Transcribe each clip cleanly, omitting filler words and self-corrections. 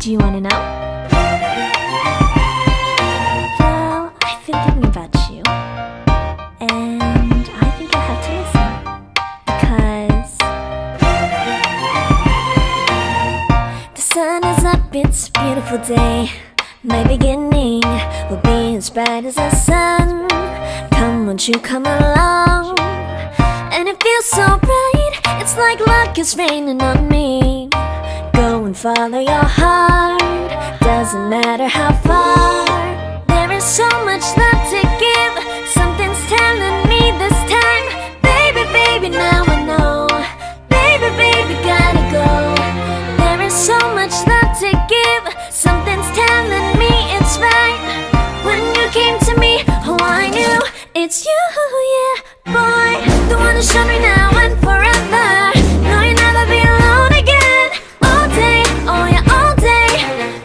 Do you wanna know? Well, I've been thinking about you, and I think you'll have to listen, because the sun is up, it's a beautiful day. My beginning will be as bright as the sun. Come, won't you come along? And it feels so bright, it's like luck is raining on me. Go and follow your heart, doesn't matter how far. There is so much love to give, something's telling me this time. Baby, baby, now I know. Baby, baby, gotta go. There is so much love to give, something's telling me it's right. When you came to me, oh I knew it's you, yeah, boy. The one who showed me now and forever. No, you'll never be alone again. All day, oh yeah, all day.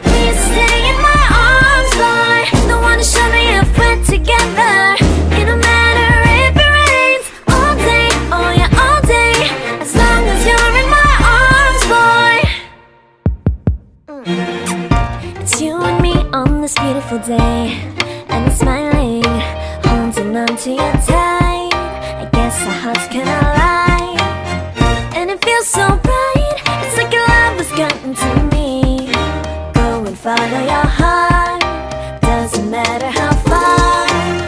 Please stay in my arms, boy. The one who showed me if we're together. It don't matter if it rains. All day, oh yeah, all day. As long as you're in my arms, boy. It's you and me on this beautiful day, and I'm smiling, holding on to you tight. I guess our hearts can align, and it feels so bright.